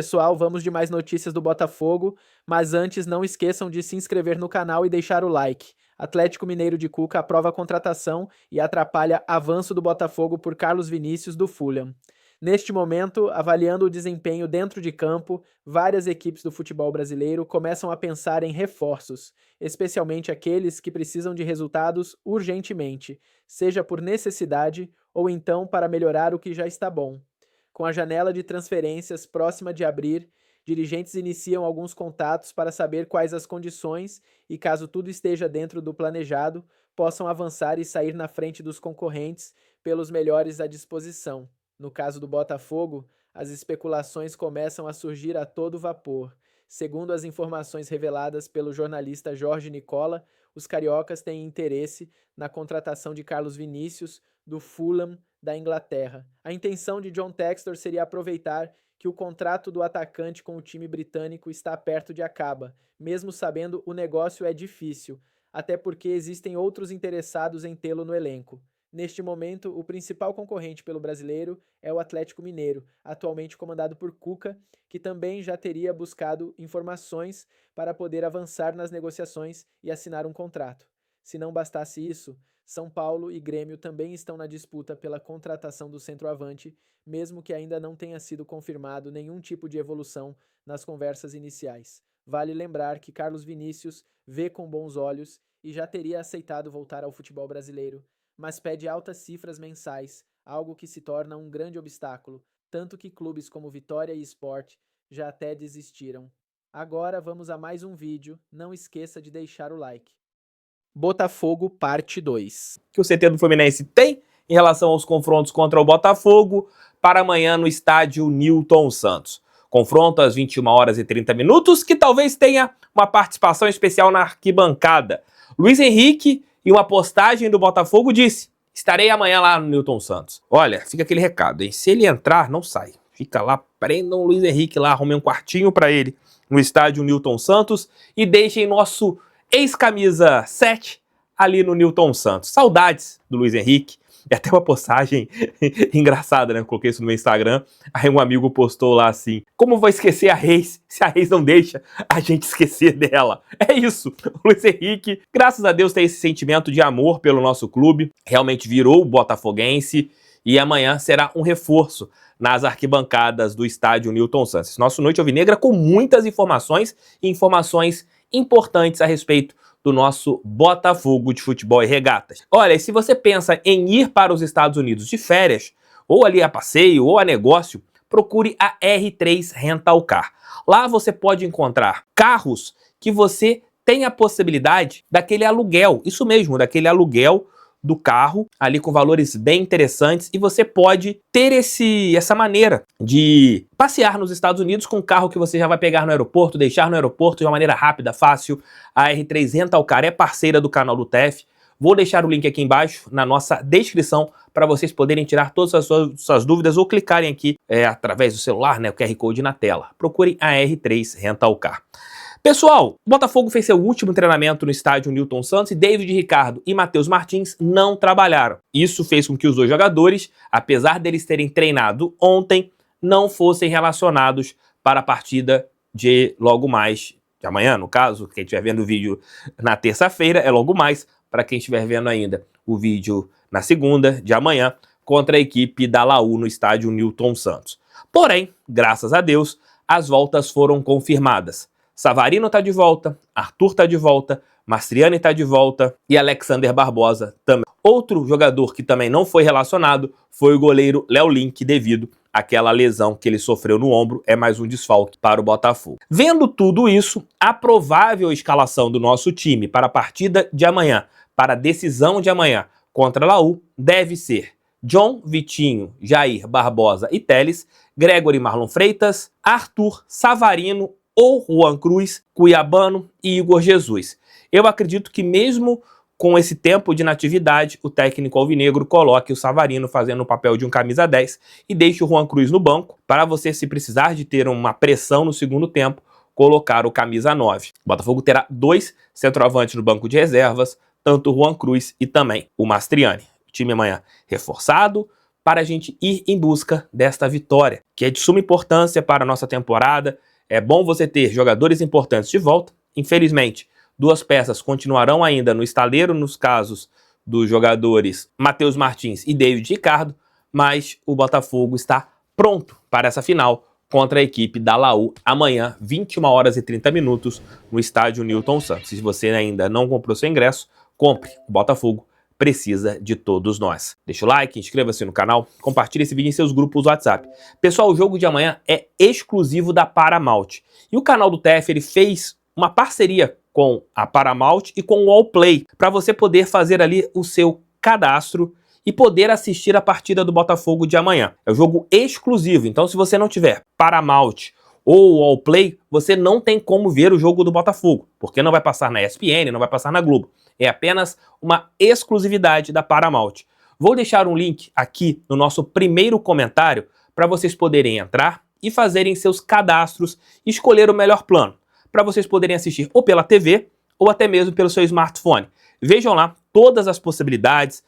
Pessoal, vamos de mais notícias do Botafogo, mas antes não esqueçam de se inscrever no canal e deixar o like. Atlético Mineiro de Cuca aprova a contratação e atrapalha avanço do Botafogo por Carlos Vinícius do Fulham. Neste momento, avaliando o desempenho dentro de campo, várias equipes do futebol brasileiro começam a pensar em reforços, especialmente aqueles que precisam de resultados urgentemente, seja por necessidade ou então para melhorar o que já está bom. Com a janela de transferências próxima de abrir, dirigentes iniciam alguns contatos para saber quais as condições e, caso tudo esteja dentro do planejado, possam avançar e sair na frente dos concorrentes pelos melhores à disposição. No caso do Botafogo, as especulações começam a surgir a todo vapor. Segundo as informações reveladas pelo jornalista Jorge Nicola, os cariocas têm interesse na contratação de Carlos Vinícius, do Fulham, da Inglaterra. A intenção de John Textor seria aproveitar que o contrato do atacante com o time britânico está perto de acabar, mesmo sabendo o negócio é difícil, até porque existem outros interessados em tê-lo no elenco. Neste momento, o principal concorrente pelo brasileiro é o Atlético Mineiro, atualmente comandado por Cuca, que também já teria buscado informações para poder avançar nas negociações e assinar um contrato. Se não bastasse isso, São Paulo e Grêmio também estão na disputa pela contratação do centroavante, mesmo que ainda não tenha sido confirmado nenhum tipo de evolução nas conversas iniciais. Vale lembrar que Carlos Vinícius vê com bons olhos e já teria aceitado voltar ao futebol brasileiro, mas pede altas cifras mensais, algo que se torna um grande obstáculo, tanto que clubes como Vitória e Sport já até desistiram. Agora vamos a mais um vídeo, não esqueça de deixar o like. Botafogo Parte 2. Que o CT do Fluminense tem em relação aos confrontos contra o Botafogo para amanhã no estádio Newton Santos. Confronto às 21h30, que talvez tenha uma participação especial na arquibancada. Luiz Henrique, em uma postagem do Botafogo, disse: estarei amanhã lá no Newton Santos. Olha, fica aquele recado, hein? Se ele entrar, não sai. Fica lá, prendam o Luiz Henrique lá, arrumem um quartinho para ele no estádio Newton Santos e deixem nosso ex-camisa 7 ali no Newton Santos. Saudades do Luiz Henrique. É até uma postagem engraçada, né? Eu coloquei isso no meu Instagram. Aí um amigo postou lá assim: como vou esquecer a Reis se a Reis não deixa a gente esquecer dela? É isso. O Luiz Henrique, graças a Deus, tem esse sentimento de amor pelo nosso clube. Realmente virou botafoguense. E amanhã será um reforço nas arquibancadas do estádio Newton Santos. Nosso Noite Alvinegra com muitas informações e informações importantes a respeito do nosso Botafogo de futebol e regatas. Olha, e se você pensa em ir para os Estados Unidos de férias, ou ali a passeio, ou a negócio, procure a R3 Rental Car. Lá você pode encontrar carros que você tem a possibilidade daquele aluguel, isso mesmo, daquele aluguel do carro, ali com valores bem interessantes, e você pode ter essa maneira de passear nos Estados Unidos com um carro que você já vai pegar no aeroporto, deixar no aeroporto de uma maneira rápida, fácil. A R3 Rental Car é parceira do canal do TEF. Vou deixar o link aqui embaixo na nossa descrição para vocês poderem tirar todas as suas dúvidas ou clicarem aqui através do celular, né, o QR Code na tela. Procurem a R3 Rental Car. Pessoal, o Botafogo fez seu último treinamento no estádio Newton Santos e David Ricardo e Matheus Martins não trabalharam. Isso fez com que os dois jogadores, apesar deles terem treinado ontem, não fossem relacionados para a partida de logo mais, de amanhã, no caso, quem estiver vendo o vídeo na terça-feira, é logo mais, para quem estiver vendo ainda o vídeo na segunda, de amanhã, contra a equipe da Laú no estádio Newton Santos. Porém, graças a Deus, as voltas foram confirmadas. Savarino está de volta, Arthur está de volta, Mastriani está de volta e Alexander Barbosa também. Outro jogador que também não foi relacionado foi o goleiro Léo Link, devido àquela lesão que ele sofreu no ombro. É mais um desfalque para o Botafogo. Vendo tudo isso, a provável escalação do nosso time para a partida de amanhã, para a decisão de amanhã contra a Laú, deve ser John, Vitinho, Jair, Barbosa e Teles, Gregory, Marlon Freitas, Arthur, Savarino ou Juan Cruz, Cuiabano e Igor Jesus. Eu acredito que mesmo com esse tempo de inatividade, o técnico alvinegro coloque o Savarino fazendo o papel de um camisa 10 e deixe o Juan Cruz no banco para você, se precisar de ter uma pressão no segundo tempo, colocar o camisa 9. O Botafogo terá 2 centroavantes no banco de reservas, tanto o Juan Cruz e também o Mastriani. O time amanhã reforçado, para a gente ir em busca desta vitória, que é de suma importância para a nossa temporada. É bom você ter jogadores importantes de volta. Infelizmente, 2 peças continuarão ainda no estaleiro nos casos dos jogadores Matheus Martins e David Ricardo, mas o Botafogo está pronto para essa final contra a equipe da Laú amanhã, 21h30, no estádio Newton Santos. Se você ainda não comprou seu ingresso, compre. O Botafogo precisa de todos nós. Deixa o like, inscreva-se no canal, compartilhe esse vídeo em seus grupos WhatsApp. Pessoal, o jogo de amanhã é exclusivo da Paramount. E o canal do TF, ele fez uma parceria com a Paramount e com o Allplay, para você poder fazer ali o seu cadastro e poder assistir a partida do Botafogo de amanhã. É um jogo exclusivo, então se você não tiver Paramount ou Allplay, você não tem como ver o jogo do Botafogo, porque não vai passar na ESPN, não vai passar na Globo. É apenas uma exclusividade da Paramount. Vou deixar um link aqui no nosso primeiro comentário para vocês poderem entrar e fazerem seus cadastros e escolher o melhor plano, para vocês poderem assistir ou pela TV ou até mesmo pelo seu smartphone. Vejam lá todas as possibilidades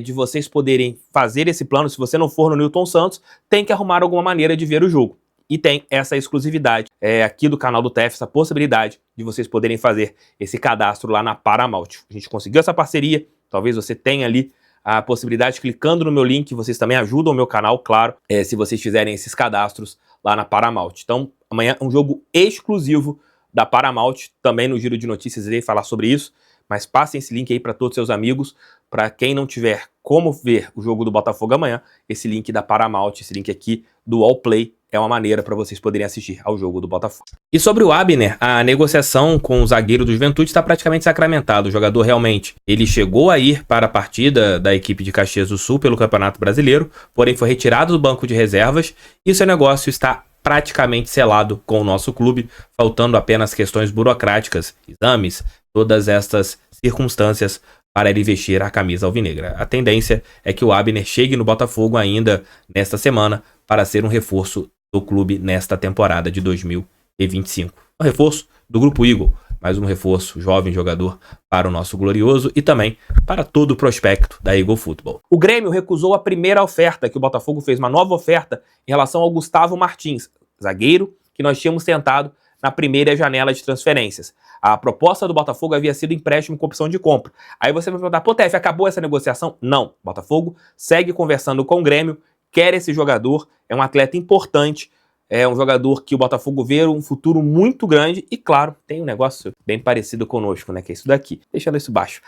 de vocês poderem fazer esse plano. Se você não for no Newton Santos, tem que arrumar alguma maneira de ver o jogo. E tem essa exclusividade aqui do canal do TF, essa possibilidade de vocês poderem fazer esse cadastro lá na Paramount. A gente conseguiu essa parceria, talvez você tenha ali a possibilidade, clicando no meu link, vocês também ajudam o meu canal, claro, se vocês fizerem esses cadastros lá na Paramount. Então, amanhã é um jogo exclusivo da Paramount, também no Giro de Notícias irei falar sobre isso, mas passem esse link aí para todos os seus amigos. Para quem não tiver como ver o jogo do Botafogo amanhã, esse link da Paramount, esse link aqui do Allplay, é uma maneira para vocês poderem assistir ao jogo do Botafogo. E sobre o Abner, a negociação com o zagueiro do Juventude está praticamente sacramentada. O jogador realmente, ele chegou a ir para a partida da equipe de Caxias do Sul pelo Campeonato Brasileiro, porém foi retirado do banco de reservas e seu negócio está praticamente selado com o nosso clube, faltando apenas questões burocráticas, exames, todas estas circunstâncias para ele vestir a camisa alvinegra. A tendência é que o Abner chegue no Botafogo ainda nesta semana para ser um reforço do clube nesta temporada de 2025. Um reforço do Grupo Eagle, mais um reforço, jovem jogador para o nosso glorioso e também para todo o prospecto da Eagle Football. O Grêmio recusou a primeira oferta, que o Botafogo fez uma nova oferta em relação ao Gustavo Martins, zagueiro que nós tínhamos tentado na primeira janela de transferências. A proposta do Botafogo havia sido empréstimo com opção de compra. Aí você vai perguntar, pô, TF, acabou essa negociação? Não, o Botafogo segue conversando com o Grêmio, quer esse jogador, é um atleta importante, é um jogador que o Botafogo vê um futuro muito grande e, claro, tem um negócio bem parecido conosco, né, que é isso daqui, deixando isso baixo.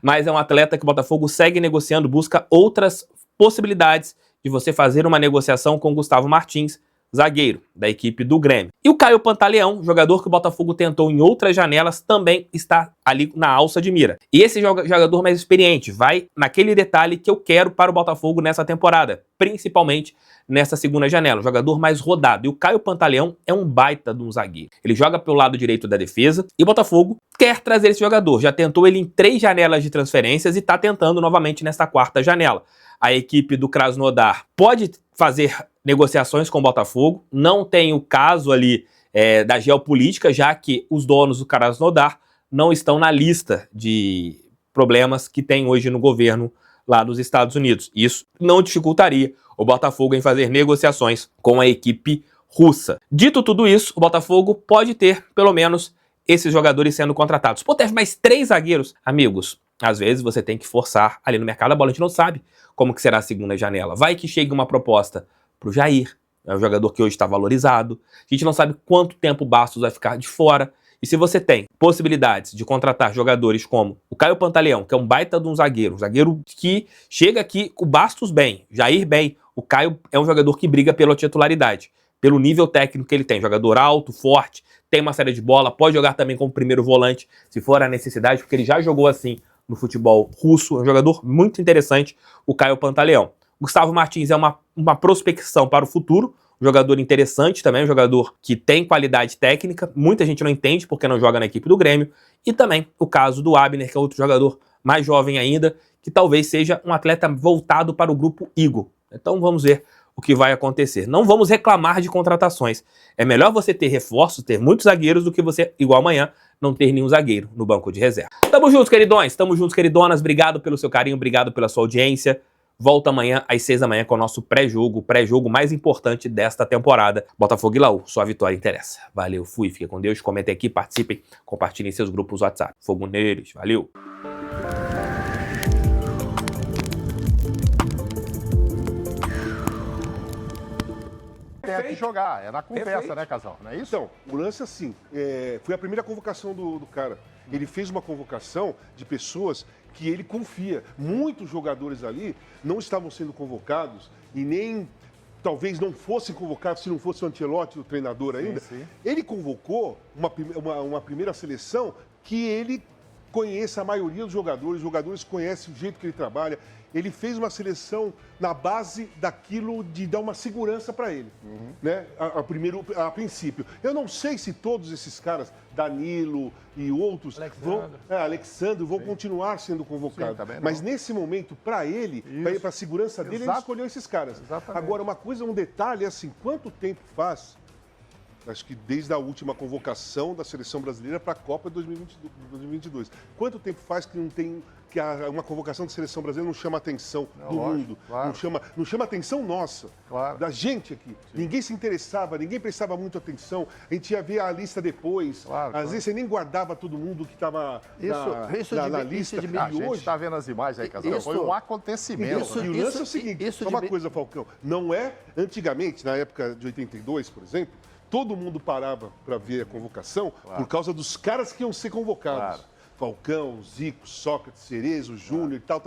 Mas é um atleta que o Botafogo segue negociando, busca outras possibilidades de você fazer uma negociação com o Gustavo Martins, zagueiro da equipe do Grêmio. E o Caio Pantaleão, jogador que o Botafogo tentou em outras janelas, também está ali na alça de mira. E esse jogador mais experiente vai naquele detalhe que eu quero para o Botafogo nessa temporada, principalmente nessa segunda janela, um jogador mais rodado. E o Caio Pantaleão é um baita de um zagueiro. Ele joga pelo lado direito da defesa e o Botafogo quer trazer esse jogador. Já tentou ele em 3 janelas de transferências e está tentando novamente nesta 4ª janela. A equipe do Krasnodar pode fazer negociações com o Botafogo, não tem o caso ali da geopolítica, já que os donos do Krasnodar não estão na lista de problemas que tem hoje no governo lá dos Estados Unidos. Isso não dificultaria o Botafogo em fazer negociações com a equipe russa. Dito tudo isso, o Botafogo pode ter pelo menos esses jogadores sendo contratados. Pô, teve mais 3 zagueiros. Amigos, às vezes você tem que forçar ali no mercado a bola, a gente não sabe como que será a segunda janela. Vai que chegue uma proposta pro Jair, é um jogador que hoje está valorizado. A gente não sabe quanto tempo o Bastos vai ficar de fora. E se você tem possibilidades de contratar jogadores como o Caio Pantaleão, que é um baita de um zagueiro que chega aqui com o Bastos bem, Jair bem, o Caio é um jogador que briga pela titularidade, pelo nível técnico que ele tem, jogador alto, forte, tem uma saída de bola, pode jogar também como primeiro volante, se for a necessidade, porque ele já jogou assim no futebol russo, é um jogador muito interessante, o Caio Pantaleão. Gustavo Martins é uma prospecção para o futuro, um jogador interessante também, um jogador que tem qualidade técnica, muita gente não entende porque não joga na equipe do Grêmio, e também o caso do Abner, que é outro jogador mais jovem ainda, que talvez seja um atleta voltado para o grupo Eagle. Então vamos ver o que vai acontecer. Não vamos reclamar de contratações. É melhor você ter reforços, ter muitos zagueiros, do que você, igual amanhã, não ter nenhum zagueiro no banco de reserva. Tamo juntos, queridões, tamo juntos, queridonas. Obrigado pelo seu carinho, obrigado pela sua audiência. volta amanhã às 6 da manhã com o nosso pré-jogo mais importante desta temporada. Botafogo e Laú, só a vitória interessa. Valeu, fui, fica com Deus, comentem aqui, participem, compartilhem seus grupos WhatsApp. Fogo neles, valeu! Tem que jogar, é na conversa, Perfeito. né, Casal? Não é isso? Então, o lance assim, foi a primeira convocação do cara. Ele fez uma convocação de pessoas que ele confia. Muitos jogadores ali não estavam sendo convocados e nem, talvez não fossem convocados se não fosse o Ancelotti, o treinador ainda. Sim. Ele convocou uma primeira seleção que ele conhece a maioria dos jogadores, os jogadores conhecem o jeito que ele trabalha. Ele fez uma seleção na base daquilo de dar uma segurança para ele, né? A princípio. Eu não sei se todos esses caras, Danilo e outros, Alexandre, vão continuar sendo convocados. Sim, mas nesse momento, para ele, para a segurança dele, ele escolheu esses caras. Exatamente. Agora, um detalhe é assim, quanto tempo faz? Acho que desde a última convocação da seleção brasileira para a Copa 2022. Quanto tempo faz que não tem uma convocação da seleção brasileira não chama a atenção do mundo? Claro. Não chama a atenção nossa, Claro. da gente aqui. Sim. Ninguém se interessava, ninguém prestava muito atenção. A gente ia ver a lista depois. Às vezes você nem guardava todo mundo que estava na lista. A gente está vendo as imagens aí, Casal. Foi um acontecimento. E o lance é o seguinte, só uma coisa, Falcão. Não é, antigamente, na época de 82, por exemplo, todo mundo parava para ver a convocação por causa dos caras que iam ser convocados. Falcão, Zico, Sócrates, Cerezo, Júnior e tal.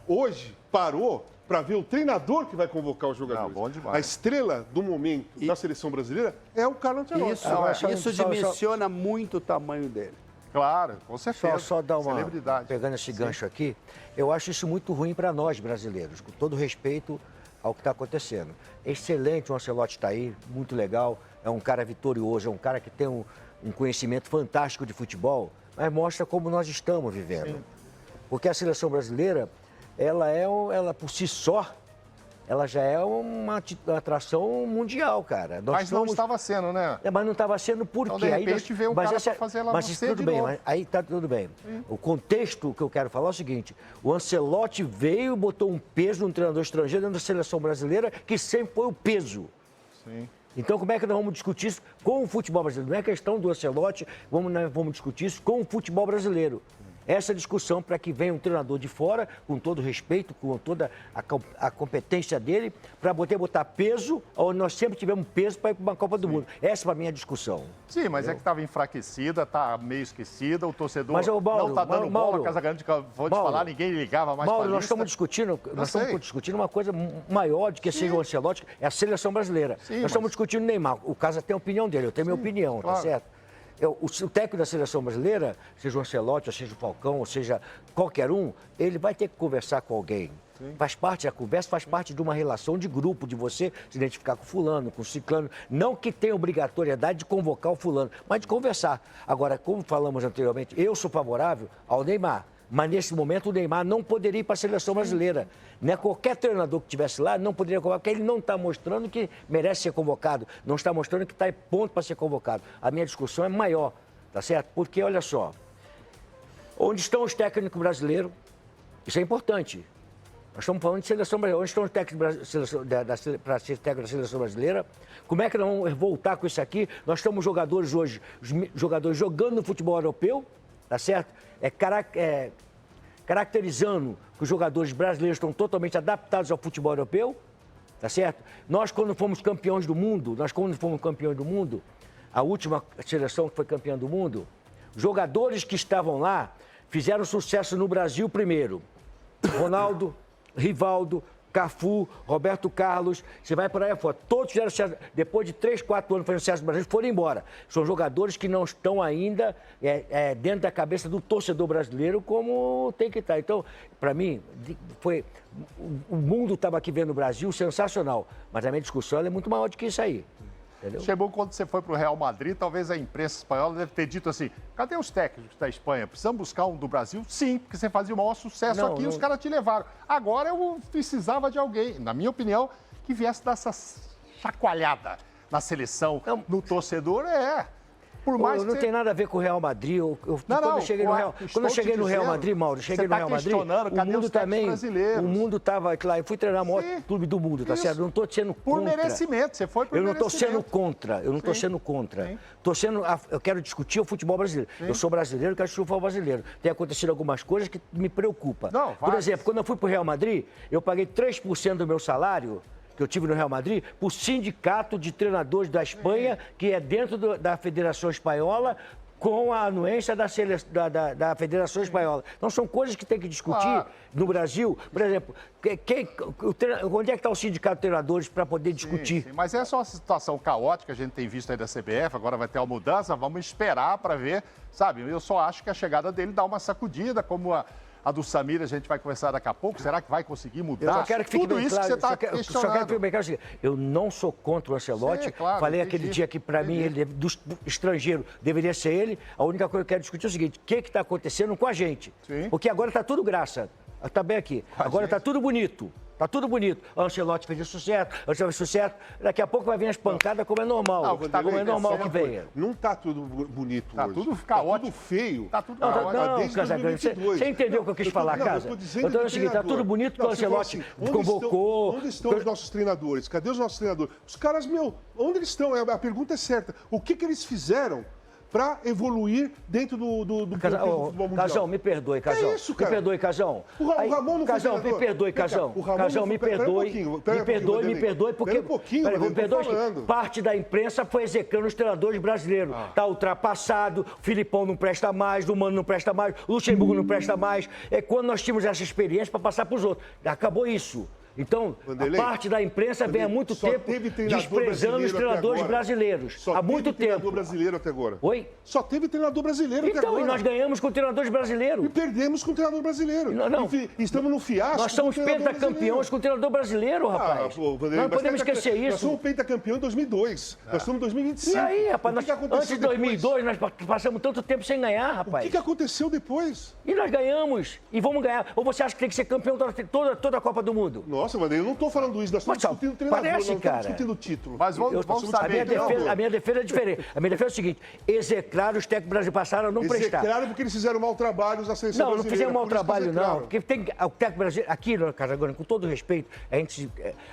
Hoje, parou para ver o treinador que vai convocar os jogadores. Bom demais. A estrela do momento da seleção brasileira é o Carlo Ancelotti. Isso dimensiona muito o tamanho dele. Claro, com certeza. Só dar uma... Celebridade. Pegando esse gancho aqui, eu acho isso muito ruim para nós brasileiros, com todo respeito ao que está acontecendo. Excelente, o Ancelotti está aí, muito legal, é um cara vitorioso, é um cara que tem um conhecimento fantástico de futebol, mas mostra como nós estamos vivendo. Sim. Porque a seleção brasileira, ela por si só, ela já é uma atração mundial, cara. Mas não estava sendo, né? Mas não estava sendo por quê? Então, de repente, veio um cara para fazer ela mas isso tudo bem, mas aí está tudo bem. O contexto que eu quero falar é o seguinte, o Ancelotti veio e botou um peso no treinador estrangeiro dentro da seleção brasileira, que sempre foi o peso. Sim. Então, como é que nós vamos discutir isso com o futebol brasileiro? Não é questão do Ancelotti, nós vamos discutir isso com o futebol brasileiro. Essa discussão para que venha um treinador de fora, com todo respeito, com toda a competência dele, para botar peso, onde nós sempre tivemos peso para ir para uma Copa do Mundo. Essa para mim é a discussão. Sim, mas é que estava enfraquecida, está meio esquecida, o torcedor mas, Mauro, não está dando bola, Casa Grande, que eu vou te falar, ninguém ligava mais para a nós estamos discutindo uma coisa maior do que seja o Ancelotti, é a seleção brasileira. Sim, nós estamos discutindo o Neymar. O Casa tem a opinião dele, eu tenho minha opinião, claro. Tá certo? O técnico da seleção brasileira, seja o Ancelotti, ou seja o Falcão, ou seja qualquer um, ele vai ter que conversar com alguém. Sim. Faz parte da conversa, faz parte de uma relação de grupo, de você se identificar com fulano, com ciclano. Não que tenha obrigatoriedade de convocar o fulano, mas de conversar. Agora, como falamos anteriormente, eu sou favorável ao Neymar. Mas nesse momento o Neymar não poderia ir para a seleção brasileira. Né? Qualquer treinador que estivesse lá não poderia convocar, porque ele não está mostrando que merece ser convocado, não está mostrando que está em ponto para ser convocado. A minha discussão é maior, tá certo? Porque, olha só, onde estão os técnicos brasileiros? Isso é importante. Nós estamos falando de seleção brasileira. Onde estão os técnicos para ser técnico da seleção brasileira? Como é que nós vamos voltar com isso aqui? Nós estamos jogadores hoje, os jogadores jogando no futebol europeu, tá certo? Caracterizando que os jogadores brasileiros estão totalmente adaptados ao futebol europeu, tá certo? Nós, quando fomos campeões do mundo, a última seleção que foi campeã do mundo, jogadores que estavam lá fizeram sucesso no Brasil primeiro. Ronaldo, Rivaldo, Cafu, Roberto Carlos, você vai por aí fora. Todos fizeram sucesso. Depois de 3, 4 anos fazendo sucesso no Brasil, foram embora. São jogadores que não estão ainda dentro da cabeça do torcedor brasileiro como tem que estar. Então, para mim, o mundo estava aqui vendo o Brasil sensacional. Mas a minha discussão é muito maior do que isso aí. Entendeu? Chegou quando você foi para o Real Madrid, talvez a imprensa espanhola deve ter dito assim, cadê os técnicos da Espanha? Precisamos buscar um do Brasil? Sim, porque você fazia o maior sucesso aqui e os caras te levaram. Agora eu precisava de alguém, na minha opinião, que viesse dar essa chacoalhada na seleção, no torcedor, Por mais não tem nada a ver com o Real Madrid. Quando eu cheguei no Real Madrid, Mauro, cheguei no Real Madrid, o mundo também, o mundo estava lá, eu fui treinar o maior clube do mundo, tá certo? Eu não estou sendo contra. Por merecimento, você foi por merecimento. Eu não estou sendo contra, eu não estou sendo contra. Eu quero discutir o futebol brasileiro. Sim. Eu sou brasileiro, quero discutir o futebol brasileiro. Tem acontecido algumas coisas que me preocupam. Por exemplo, quando eu fui para o Real Madrid, eu paguei 3% do meu salário que eu tive no Real Madrid, por sindicato de treinadores da Espanha, que é dentro da Federação Espanhola, com a anuência da Federação Espanhola. Então, são coisas que tem que discutir no Brasil. Por exemplo, onde é que está o sindicato de treinadores para poder discutir? Sim, mas essa é uma situação caótica, a gente tem visto aí da CBF, agora vai ter uma mudança, vamos esperar para ver, sabe? Eu só acho que a chegada dele dá uma sacudida, como a do Samir, a gente vai conversar daqui a pouco. Será que vai conseguir mudar? Eu só quero que fique tudo bem isso claro, que você está questionando. Só quero que fique bem claro o seguinte, eu não sou contra o Ancelotti. Claro, falei aquele dia que, para mim, ele do estrangeiro deveria ser ele. A única coisa que eu quero discutir é o seguinte, o que está acontecendo com a gente? Sim. Porque agora está tudo graça. Está bem aqui. Agora está tudo bonito. Tá tudo bonito. O Ancelotti fez isso certo, o Ancelotti fez isso certo. Daqui a pouco vai vir as pancadas, como é normal. Como é normal que venha. Não tá tudo bonito tá hoje. Tudo caótico. Tá tudo feio. Tá tudo caótico. Não, Casagrande, você entendeu o que eu quis falar, Casa? Eu tô dizendo o seguinte, tá tudo bonito que o Ancelotti convocou. Onde estão os nossos treinadores? Cadê os nossos treinadores? Os caras, onde eles estão? A pergunta é certa. O que eles fizeram para evoluir dentro do futebol mundial? Casão, me perdoe, Casão. É isso, cara. Me perdoe, Casão. O Ramon não Casão, me perdoe, Casão. Casão, me perdoe. Me perdoe, porque... me perdoe, parte da imprensa foi execrando os treinadores brasileiros. Tá ultrapassado, o Filipão não presta mais, o Mano não presta mais, o Luxemburgo não presta mais. É quando nós tínhamos essa experiência para passar para os outros. Acabou isso. Então, a parte da imprensa vem há muito tempo desprezando os treinadores brasileiros. Há muito tempo. Só teve treinador brasileiro até agora. Oi? Só teve treinador brasileiro até agora. Então, e nós ganhamos com treinadores brasileiros. E perdemos com treinador brasileiro. Não. Estamos no fiasco. Nós somos pentacampeões com treinador brasileiro, rapaz. Não podemos esquecer isso. Nós somos pentacampeão em 2002. Nós estamos em 2025. E aí, rapaz? Antes de 2002, nós passamos tanto tempo sem ganhar, rapaz. O que aconteceu depois? E nós ganhamos. E vamos ganhar. Ou você acha que tem que ser campeão toda a Copa do Mundo? Nossa, mas eu não estou falando isso. Nós estamos discutindo treinador, nós não estamos discutindo o título. Mas vamos saber. A minha defesa é diferente. A minha defesa é o seguinte: execrar os técnicos brasileiros passaram a não prestar. Execraram porque eles fizeram mau trabalho na seleção brasileira. Não fizeram mau trabalho, não. Porque tem o técnico brasileiro. Aqui, Casagrande, com todo respeito,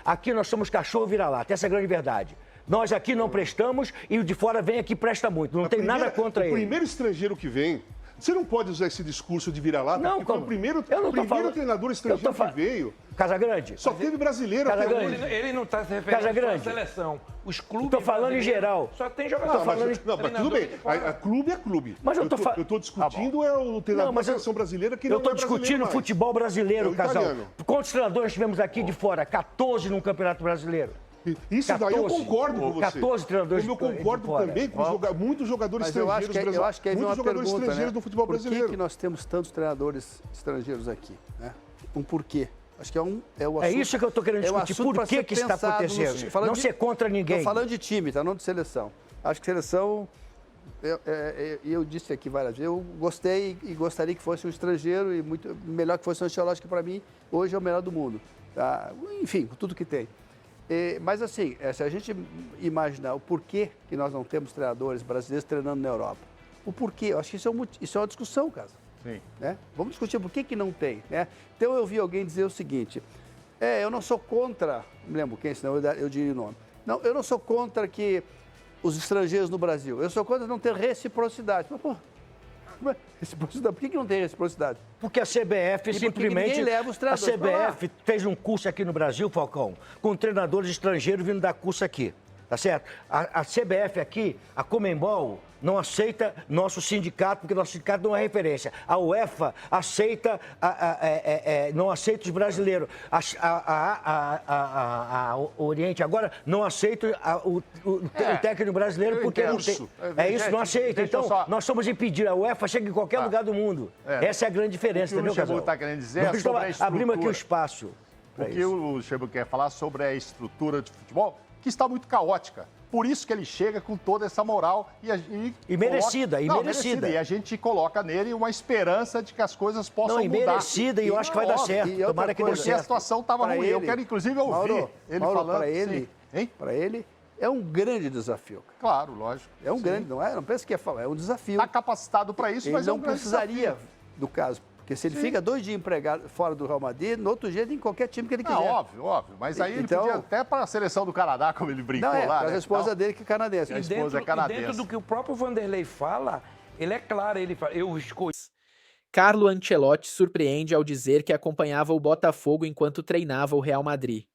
aqui nós somos cachorro vira-lata. Essa é a grande verdade. Nós aqui não prestamos e o de fora vem aqui e presta muito. Não tem nada contra ele. O primeiro estrangeiro que vem. Você não pode usar esse discurso de vira-lata, não, porque o primeiro treinador estrangeiro que veio... Casagrande. Só teve brasileiro Casagrande. até hoje. Ele não está se referindo à seleção. Os clubes... Estou falando em geral. Só tem jogador. Mas tudo bem. Clube é clube. Mas eu estou discutindo é o treinador da seleção brasileira que não é brasileiro. Eu estou discutindo futebol brasileiro, Casal. Quantos treinadores tivemos aqui de fora? 14 no Campeonato Brasileiro. Isso 14, daí eu concordo com você. 14 treinadores. Eu concordo também com muitos jogadores estrangeiros brasileiros. Eu acho que aí vem uma pergunta, né? No futebol brasileiro. Por que nós temos tantos treinadores estrangeiros aqui? Né? Um porquê? Acho que é o assunto. É isso que eu estou querendo discutir. Por que isso está acontecendo? Não ser contra ninguém. Estou falando de time, tá? Não de seleção. Acho que seleção... Eu disse aqui várias vezes, eu gostei e gostaria que fosse um estrangeiro e muito melhor que fosse um Ancelotti, que para mim hoje é o melhor do mundo. Tá? Enfim, tudo que tem. Mas assim, se a gente imaginar o porquê que nós não temos treinadores brasileiros treinando na Europa, o porquê, eu acho que isso é uma discussão, cara. Sim. Né? Vamos discutir por que não tem. Né? Então eu vi alguém dizer o seguinte, eu não sou contra, não lembro quem, senão eu diria o nome. Não, eu não sou contra que os estrangeiros no Brasil, eu sou contra não ter reciprocidade. Mas, pô, reciprocidade. Por que não tem reciprocidade? Porque a CBF simplesmente... leva os a CBF fez um curso aqui no Brasil, Falcão, com treinadores estrangeiros vindo dar curso aqui. Tá certo? A CBF aqui, a Conmebol, não aceita nosso sindicato, porque nosso sindicato não é referência. A UEFA aceita, não aceita os brasileiros. A Oriente agora não aceita o técnico brasileiro, porque não tem. Isso, não aceita. Então, nós somos impedidos. A UEFA chega em qualquer lugar do mundo. Essa é a grande diferença, entendeu, Casal? O que o Luxemburgo está querendo dizer é sobre a estrutura. Abrimos aqui o espaço. O que o Luxemburgo quer falar sobre a estrutura de futebol, que está muito caótica. Por isso que ele chega com toda essa moral e merecida. E a gente coloca nele uma esperança de que as coisas possam mudar. Merecida, e eu acho que vai dar certo. Tomara que dê certo. A situação estava ruim. Eu quero, inclusive, ouvir ele falando. Para ele, É um grande desafio. Cara. Claro, lógico. É um grande, não é? Não pensa que é um desafio. Está capacitado para isso, ele mas não é um grande precisaria desafio. do caso. Porque se ele fica 2 dias empregado fora do Real Madrid, no outro dia em qualquer time que ele quiser. Óbvio. Mas aí ele podia até para a seleção do Canadá, como ele brincou lá. Para a esposa dele, que é canadense. A esposa é canadense. E dentro do que o próprio Vanderlei fala, ele é claro, ele fala, eu escolhi. Carlo Ancelotti surpreende ao dizer que acompanhava o Botafogo enquanto treinava o Real Madrid.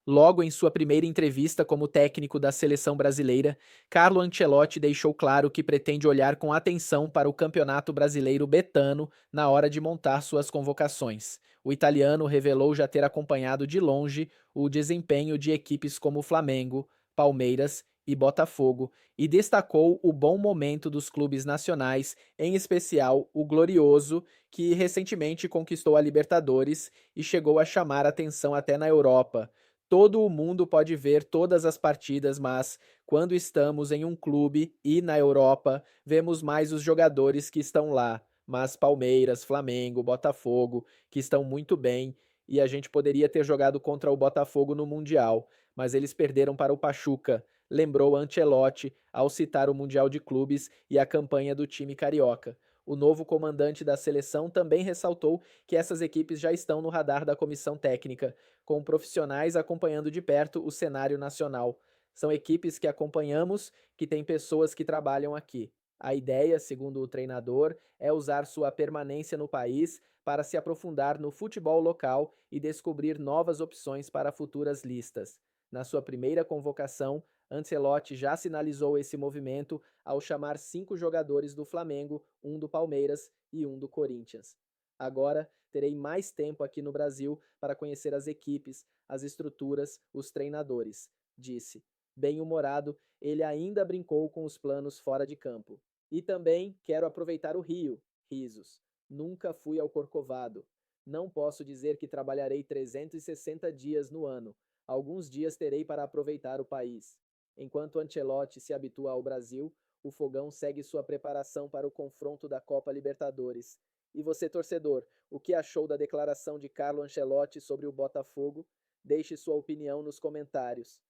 Logo em sua primeira entrevista como técnico da seleção brasileira, Carlo Ancelotti deixou claro que pretende olhar com atenção para o Campeonato Brasileiro Betano na hora de montar suas convocações. O italiano revelou já ter acompanhado de longe o desempenho de equipes como Flamengo, Palmeiras e Botafogo e destacou o bom momento dos clubes nacionais, em especial o Glorioso, que recentemente conquistou a Libertadores e chegou a chamar atenção até na Europa. Todo o mundo pode ver todas as partidas, mas quando estamos em um clube e na Europa, vemos mais os jogadores que estão lá, mas Palmeiras, Flamengo, Botafogo, que estão muito bem, e a gente poderia ter jogado contra o Botafogo no Mundial, mas eles perderam para o Pachuca, lembrou Ancelotti ao citar o Mundial de Clubes e a campanha do time carioca. O novo comandante da seleção também ressaltou que essas equipes já estão no radar da comissão técnica, com profissionais acompanhando de perto o cenário nacional. São equipes que acompanhamos, que têm pessoas que trabalham aqui. A ideia, segundo o treinador, é usar sua permanência no país para se aprofundar no futebol local e descobrir novas opções para futuras listas. Na sua primeira convocação, Ancelotti já sinalizou esse movimento ao chamar 5 jogadores do Flamengo, 1 do Palmeiras e 1 do Corinthians. Agora, terei mais tempo aqui no Brasil para conhecer as equipes, as estruturas, os treinadores, disse. Bem-humorado, ele ainda brincou com os planos fora de campo. E também quero aproveitar o Rio, risos. Nunca fui ao Corcovado. Não posso dizer que trabalharei 360 dias no ano. Alguns dias terei para aproveitar o país. Enquanto Ancelotti se habitua ao Brasil, o Fogão segue sua preparação para o confronto da Copa Libertadores. E você, torcedor, o que achou da declaração de Carlo Ancelotti sobre o Botafogo? Deixe sua opinião nos comentários.